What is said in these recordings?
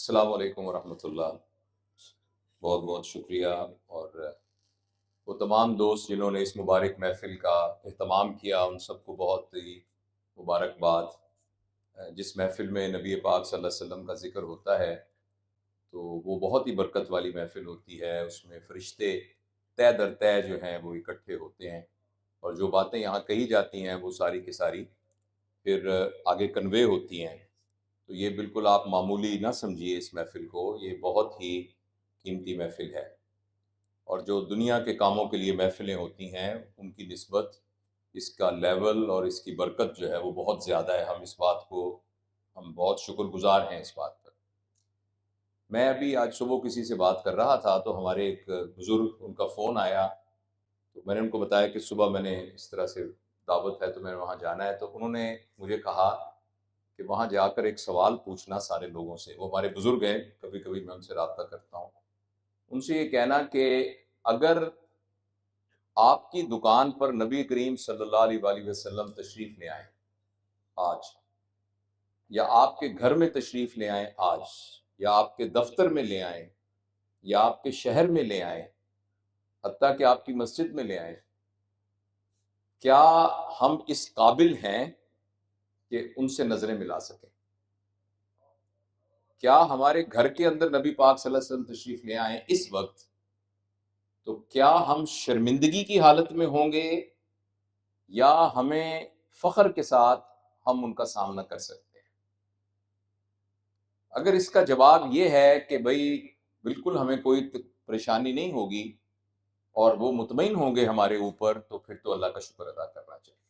السلام علیکم ورحمۃ اللہ۔ بہت بہت شکریہ، اور وہ تمام دوست جنہوں نے اس مبارک محفل کا اہتمام کیا ان سب کو بہت ہی مبارکباد۔ جس محفل میں نبی پاک صلی اللہ علیہ وسلم کا ذکر ہوتا ہے تو وہ بہت ہی برکت والی محفل ہوتی ہے۔ اس میں فرشتے طے در طے جو ہیں وہ اکٹھے ہوتے ہیں، اور جو باتیں یہاں کہی جاتی ہیں وہ ساری کی ساری پھر آگے کنوے ہوتی ہیں۔ تو یہ بالکل آپ معمولی نہ سمجھیے اس محفل کو، یہ بہت ہی قیمتی محفل ہے، اور جو دنیا کے کاموں کے لیے محفلیں ہوتی ہیں ان کی نسبت اس کا لیول اور اس کی برکت جو ہے وہ بہت زیادہ ہے۔ ہم بہت شکر گزار ہیں اس بات پر۔ میں ابھی آج صبح کسی سے بات کر رہا تھا تو ہمارے ایک بزرگ، ان کا فون آیا، تو میں نے ان کو بتایا کہ صبح میں نے اس طرح سے دعوت ہے تو میں نے وہاں جانا ہے، تو انہوں نے مجھے کہا کہ وہاں جا کر ایک سوال پوچھنا سارے لوگوں سے۔ وہ ہمارے بزرگ ہیں، کبھی کبھی میں ان سے رابطہ کرتا ہوں، ان سے یہ کہنا کہ اگر آپ کی دکان پر نبی کریم صلی اللہ علیہ وآلہ وسلم تشریف لے آئیں آج، یا آپ کے گھر میں تشریف لے آئیں آج، یا آپ کے دفتر میں لے آئیں، یا آپ کے شہر میں لے آئیں، حتیٰ کہ آپ کی مسجد میں لے آئیں، کیا ہم اس قابل ہیں کہ ان سے نظریں ملا سکیں؟ کیا ہمارے گھر کے اندر نبی پاک صلی اللہ علیہ وسلم تشریف لے آئیں اس وقت، تو کیا ہم شرمندگی کی حالت میں ہوں گے، یا ہمیں فخر کے ساتھ ہم ان کا سامنا کر سکتے ہیں؟ اگر اس کا جواب یہ ہے کہ بھئی بالکل ہمیں کوئی پریشانی نہیں ہوگی اور وہ مطمئن ہوں گے ہمارے اوپر، تو پھر تو اللہ کا شکر ادا کرنا چاہیے۔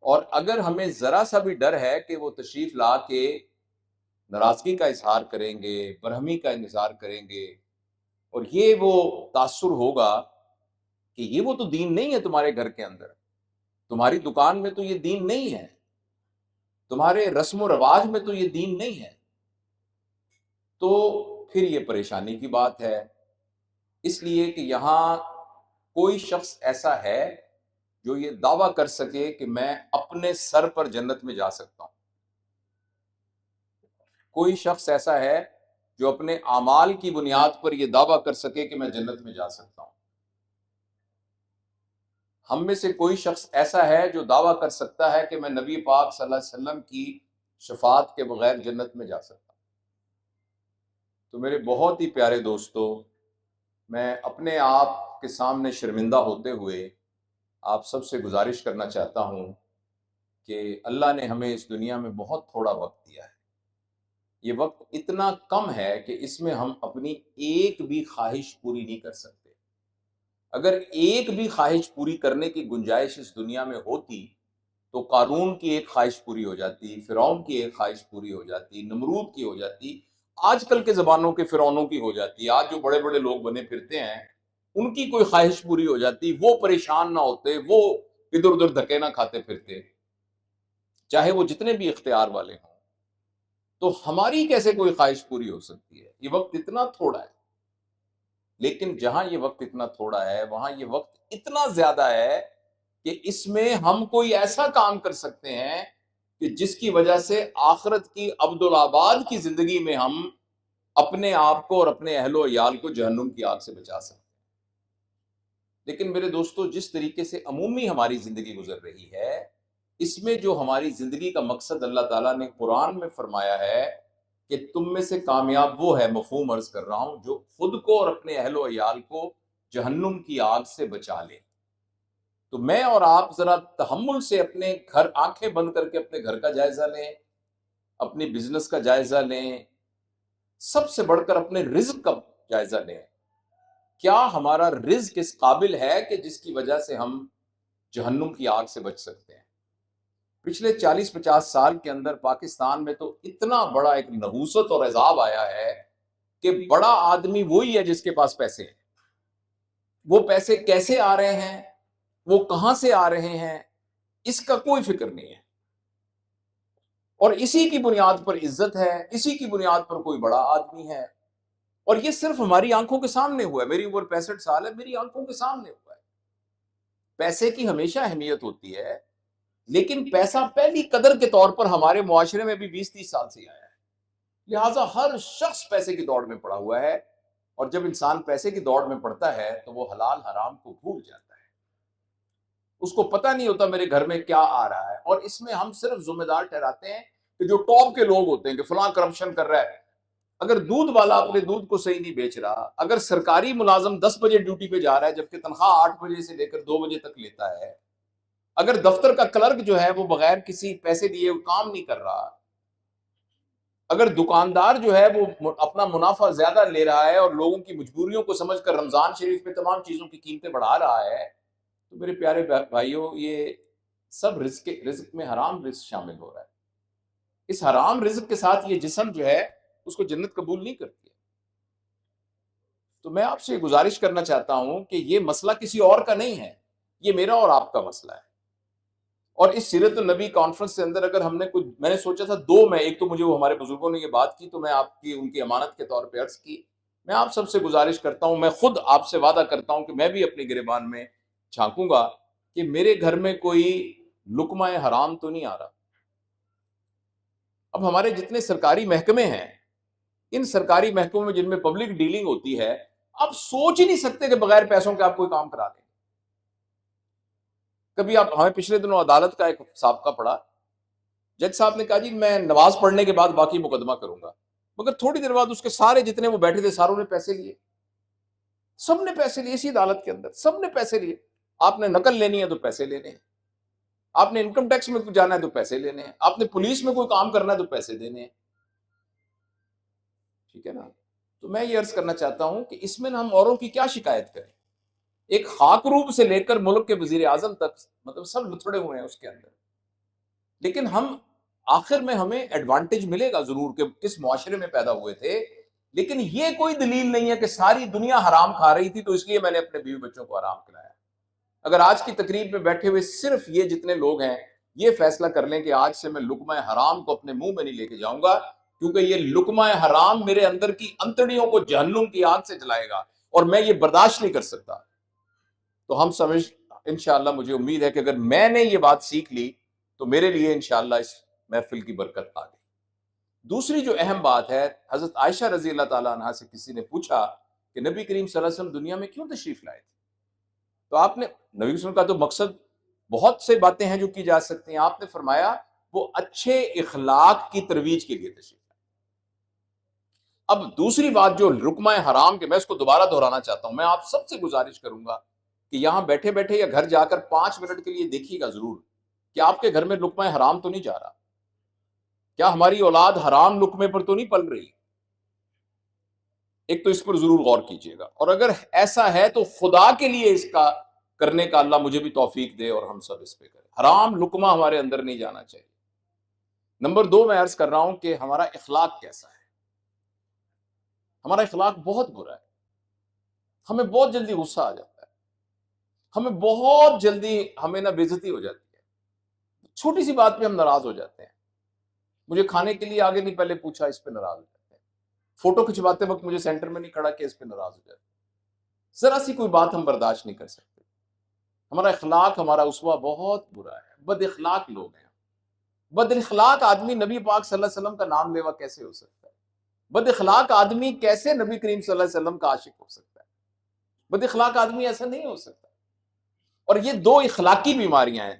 اور اگر ہمیں ذرا سا بھی ڈر ہے کہ وہ تشریف لا کے ناراضگی کا اظہار کریں گے، برہمی کا اظہار کریں گے، اور یہ وہ تاثر ہوگا کہ یہ وہ تو دین نہیں ہے تمہارے گھر کے اندر، تمہاری دکان میں تو یہ دین نہیں ہے، تمہارے رسم و رواج میں تو یہ دین نہیں ہے، تو پھر یہ پریشانی کی بات ہے۔ اس لیے کہ یہاں کوئی شخص ایسا ہے جو یہ دعویٰ کر سکے کہ میں اپنے سر پر جنت میں جا سکتا ہوں۔ کوئی شخص ایسا ہے جو اپنے اعمال کی بنیاد پر یہ دعویٰ کر سکے کہ میں جنت میں جا سکتا ہوں۔ ہم میں سے کوئی شخص ایسا ہے جو دعویٰ کر سکتا ہے کہ میں نبی پاک صلی اللہ علیہ وسلم کی شفاعت کے بغیر جنت میں جا سکتا ہوں؟ تو میرے بہت ہی پیارے دوستو، میں اپنے آپ کے سامنے شرمندہ ہوتے ہوئے آپ سب سے گزارش کرنا چاہتا ہوں کہ اللہ نے ہمیں اس دنیا میں بہت تھوڑا وقت دیا ہے۔ یہ وقت اتنا کم ہے کہ اس میں ہم اپنی ایک بھی خواہش پوری نہیں کر سکتے۔ اگر ایک بھی خواہش پوری کرنے کی گنجائش اس دنیا میں ہوتی تو قارون کی ایک خواہش پوری ہو جاتی، فرعون کی ایک خواہش پوری ہو جاتی، نمرود کی ہو جاتی، آج کل کے زمانوں کے فرعونوں کی ہو جاتی، آج جو بڑے بڑے لوگ بنے پھرتے ہیں ان کی کوئی خواہش پوری ہو جاتی، وہ پریشان نہ ہوتے، وہ ادھر ادھر دھکے نہ کھاتے پھرتے، چاہے وہ جتنے بھی اختیار والے ہوں۔ تو ہماری کیسے کوئی خواہش پوری ہو سکتی ہے؟ یہ وقت اتنا تھوڑا ہے۔ لیکن جہاں یہ وقت اتنا تھوڑا ہے وہاں یہ وقت اتنا زیادہ ہے کہ اس میں ہم کوئی ایسا کام کر سکتے ہیں کہ جس کی وجہ سے آخرت کی عبدالآباد کی زندگی میں ہم اپنے آپ کو اور اپنے اہل و عیال کو جہنم کی آگ سے بچا سکتے ہیں۔ لیکن میرے دوستو، جس طریقے سے عمومی ہماری زندگی گزر رہی ہے، اس میں جو ہماری زندگی کا مقصد اللہ تعالیٰ نے قرآن میں فرمایا ہے کہ تم میں سے کامیاب وہ ہے، مفہوم عرض کر رہا ہوں، جو خود کو اور اپنے اہل و عیال کو جہنم کی آگ سے بچا لے۔ تو میں اور آپ ذرا تحمل سے اپنے گھر، آنکھیں بند کر کے اپنے گھر کا جائزہ لیں، اپنی بزنس کا جائزہ لیں، سب سے بڑھ کر اپنے رزق کا جائزہ لیں۔ کیا ہمارا رزق اس قابل ہے کہ جس کی وجہ سے ہم جہنم کی آگ سے بچ سکتے ہیں؟ پچھلے 40-50 سال کے اندر پاکستان میں تو اتنا بڑا ایک نحوست اور عذاب آیا ہے کہ بڑا آدمی وہی ہے جس کے پاس پیسے ہیں۔ وہ پیسے کیسے آ رہے ہیں، وہ کہاں سے آ رہے ہیں، اس کا کوئی فکر نہیں ہے، اور اسی کی بنیاد پر عزت ہے، اسی کی بنیاد پر کوئی بڑا آدمی ہے، اور یہ صرف ہماری آنکھوں کے سامنے ہوا ہے۔ میری عمر 65 سال ہے، میری آنکھوں کے سامنے ہوا ہے۔ پیسے کی ہمیشہ اہمیت ہوتی ہے، لیکن پیسہ پہلی قدر کے طور پر ہمارے معاشرے میں بھی 20-30 سال سے آیا ہے۔ لہٰذا ہر شخص پیسے کی دوڑ میں پڑا ہوا ہے، اور جب انسان پیسے کی دوڑ میں پڑتا ہے تو وہ حلال حرام کو بھول جاتا ہے، اس کو پتہ نہیں ہوتا میرے گھر میں کیا آ رہا ہے۔ اور اس میں ہم صرف ذمہ دار ٹھہراتے ہیں کہ جو ٹاپ کے لوگ ہوتے ہیں کہ فلاں کرپشن کر رہا ہے۔ اگر دودھ والا اپنے دودھ کو صحیح نہیں بیچ رہا، اگر سرکاری ملازم 10 بجے ڈیوٹی پہ جا رہا ہے جبکہ تنخواہ 8 بجے سے لے کر 2 بجے تک لیتا ہے، اگر دفتر کا کلرک جو ہے وہ بغیر کسی پیسے دیے کام نہیں کر رہا، اگر دکاندار جو ہے وہ اپنا منافع زیادہ لے رہا ہے اور لوگوں کی مجبوریوں کو سمجھ کر رمضان شریف میں تمام چیزوں کی قیمتیں بڑھا رہا ہے، تو میرے پیارے بھائیوں، یہ سب رزق میں حرام رزق شامل ہو رہا ہے۔ اس حرام رزق کے ساتھ یہ جسم جو ہے اس کو جنت قبول نہیں کرتی ہے۔ تو میں آپ سے گزارش کرنا چاہتا ہوں کہ یہ مسئلہ کسی اور کا نہیں ہے، یہ میرا اور آپ کا مسئلہ ہے۔ اور اس سیرت النبی کانفرنس کے اندر اگر ہم نے میں نے سوچا تھا دو میں، ایک تو مجھے وہ ہمارے بزرگوں نے یہ بات کی تو میں آپ کی ان کی امانت کے طور پہ عرض کی، میں آپ سب سے گزارش کرتا ہوں، میں خود آپ سے وعدہ کرتا ہوں کہ میں بھی اپنے گریبان میں جھانکوں گا کہ میرے گھر میں کوئی لقمہ حرام تو نہیں آ رہا۔ اب ہمارے جتنے سرکاری محکمے ہیں، ان سرکاری محکموں میں جن میں پبلک ڈیلنگ ہوتی ہے، آپ سوچ ہی نہیں سکتے کہ بغیر پیسوں کے آپ کوئی کام کرا دیں۔ کبھی آپ ہمیں پچھلے دنوں عدالت کا ایک سابقہ پڑھا، جج صاحب نے کہا جی میں نماز پڑھنے کے بعد باقی مقدمہ کروں گا، مگر تھوڑی دیر بعد اس کے سارے جتنے وہ بیٹھے تھے ساروں نے پیسے لیے، سب نے پیسے لیے، اسی عدالت کے اندر سب نے پیسے لیے۔ آپ نے نقل لینی ہے تو پیسے لینے ہیں، آپ نے انکم ٹیکس میں جانا ہے تو پیسے لینے ہیں، آپ نے پولیس میں کوئی کام کرنا ہے تو پیسے دینے ہیں، ٹھیک ہے نا؟ تو میں یہ عرض کرنا چاہتا ہوں کہ اس میں ہم اوروں کی کیا شکایت کریں؟ ایک خاک روب سے لے کر ملک کے وزیر اعظم تک مطلب سب لتھڑے ہوئے ہیں اس کے اندر، لیکن ہم آخر میں ہمیں ایڈوانٹیج ملے گا ضرور کہ کس معاشرے میں پیدا ہوئے تھے، لیکن یہ کوئی دلیل نہیں ہے کہ ساری دنیا حرام کھا رہی تھی تو اس لیے میں نے اپنے بیوی بچوں کو حرام کھلایا۔ اگر آج کی تقریب میں بیٹھے ہوئے صرف یہ جتنے لوگ ہیں یہ فیصلہ کر لیں کہ آج سے میں لقمہ حرام کو اپنے منہ میں نہیں لے کے جاؤں گا، کیونکہ یہ لقمہ حرام میرے اندر کی انتڑیوں کو جہنم کی آگ سے جلائے گا اور میں یہ برداشت نہیں کر سکتا، تو ہم سمجھ انشاءاللہ مجھے امید ہے کہ اگر میں نے یہ بات سیکھ لی تو میرے لیے انشاءاللہ اس محفل کی برکت آ گئی۔ دوسری جو اہم بات ہے، حضرت عائشہ رضی اللہ تعالیٰ عنہا سے کسی نے پوچھا کہ نبی کریم صلی اللہ علیہ وسلم دنیا میں کیوں تشریف لائے تھے؟ تو آپ نے نبی صلی اللہ علیہ وسلم کا تو مقصد بہت سے باتیں ہیں جو کی جا سکتی ہیں، آپ نے فرمایا وہ اچھے اخلاق کی ترویج کے لیے تشریف لائے۔ اب دوسری بات جو لقمہ حرام کے، میں اس کو دوبارہ دہرانا چاہتا ہوں، میں آپ سب سے گزارش کروں گا کہ یہاں بیٹھے بیٹھے یا گھر جا کر 5 منٹ کے لیے دیکھیے گا ضرور کہ آپ کے گھر میں لقمہ حرام تو نہیں جا رہا، کیا ہماری اولاد حرام لقمے پر تو نہیں پل رہی؟ ایک تو اس پر ضرور غور کیجیے گا، اور اگر ایسا ہے تو خدا کے لیے اس کا کرنے کا اللہ مجھے بھی توفیق دے اور ہم سب اس پہ کریں۔ حرام لقمہ ہمارے اندر نہیں جانا چاہیے۔ نمبر 2 میں عرض کر رہا ہوں کہ ہمارا اخلاق کیسا ہے۔ ہمارا اخلاق بہت برا ہے، ہمیں بہت جلدی غصہ آ جاتا ہے، ہمیں بہت جلدی ہمیں نہ بے عزتی ہو جاتی ہے، چھوٹی سی بات پہ ہم ناراض ہو جاتے ہیں، مجھے کھانے کے لیے آگے نہیں پہلے پوچھا اس پہ ناراض ہو جاتے ہیں، فوٹو کھنچواتے وقت مجھے سینٹر میں نہیں کھڑا کیا اس پہ ناراض ہو جاتے ہیں، ذرا سی کوئی بات ہم برداشت نہیں کر سکتے۔ ہمارا اخلاق، ہمارا اسوہ بہت برا ہے، بد اخلاق لوگ ہیں۔ بد اخلاق آدمی نبی پاک صلی اللہ علیہ وسلم کا نام لیوا کیسے ہو سکتا ہے؟ بد اخلاق آدمی کیسے نبی کریم صلی اللہ علیہ وسلم کا عاشق ہو سکتا ہے؟ بد اخلاق آدمی ایسا نہیں ہو سکتا۔ اور یہ 2 اخلاقی بیماریاں ہیں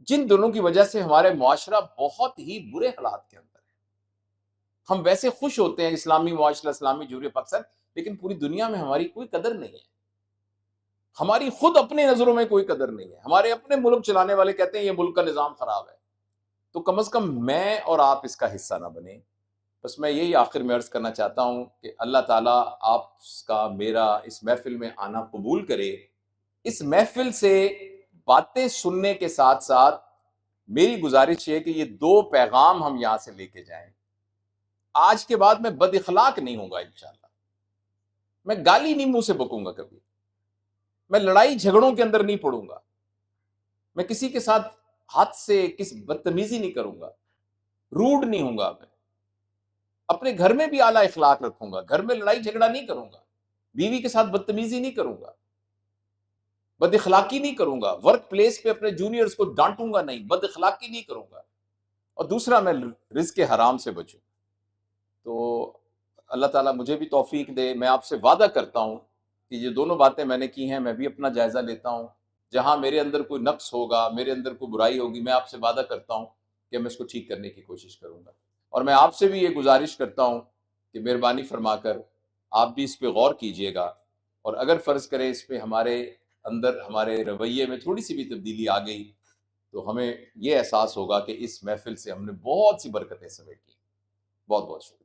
جن دونوں کی وجہ سے ہمارے معاشرہ بہت ہی برے حالات کے اندر ہے۔ ہم ویسے خوش ہوتے ہیں اسلامی معاشرہ، اسلامی جمہوریہ پاکستان، لیکن پوری دنیا میں ہماری کوئی قدر نہیں ہے، ہماری خود اپنی نظروں میں کوئی قدر نہیں ہے۔ ہمارے اپنے ملک چلانے والے کہتے ہیں یہ ملک کا نظام خراب ہے، تو کم از کم میں اور آپ اس کا حصہ نہ بنیں۔ بس میں یہی آخر میں عرض کرنا چاہتا ہوں کہ اللہ تعالیٰ آپ کا میرا اس محفل میں آنا قبول کرے۔ اس محفل سے باتیں سننے کے ساتھ ساتھ میری گزارش ہے کہ یہ 2 پیغام ہم یہاں سے لے کے جائیں۔ آج کے بعد میں بد اخلاق نہیں ہوں گا انشاءاللہ، میں گالی نہیں منہ سے بکوں گا، کبھی میں لڑائی جھگڑوں کے اندر نہیں پڑوں گا، میں کسی کے ساتھ ہاتھ سے بدتمیزی نہیں کروں گا، روڈ نہیں ہوں گا، میں اپنے گھر میں بھی اعلیٰ اخلاق رکھوں گا، گھر میں لڑائی جھگڑا نہیں کروں گا، بیوی کے ساتھ بدتمیزی نہیں کروں گا، بد اخلاقی نہیں کروں گا، ورک پلیس پہ اپنے جونیئرز کو ڈانٹوں گا نہیں، بد اخلاقی نہیں کروں گا، اور دوسرا میں رزق حرام سے بچوں۔ تو اللہ تعالیٰ مجھے بھی توفیق دے. میں آپ سے وعدہ کرتا ہوں کہ یہ دونوں باتیں میں نے کی ہیں، میں بھی اپنا جائزہ لیتا ہوں. جہاں میرے اندر کوئی نقص ہوگا، میرے اندر کوئی برائی ہوگی، میں آپ سے وعدہ کرتا ہوں کہ میں اس کو ٹھیک کرنے کی کوشش کروں گا. اور میں آپ سے بھی یہ گزارش کرتا ہوں کہ مہربانی فرما کر آپ بھی اس پہ غور کیجئے گا، اور اگر فرض کریں اس پہ ہمارے اندر، ہمارے رویے میں تھوڑی سی بھی تبدیلی آ گئی تو ہمیں یہ احساس ہوگا کہ اس محفل سے ہم نے بہت سی برکتیں سمیٹی. بہت بہت شکریہ.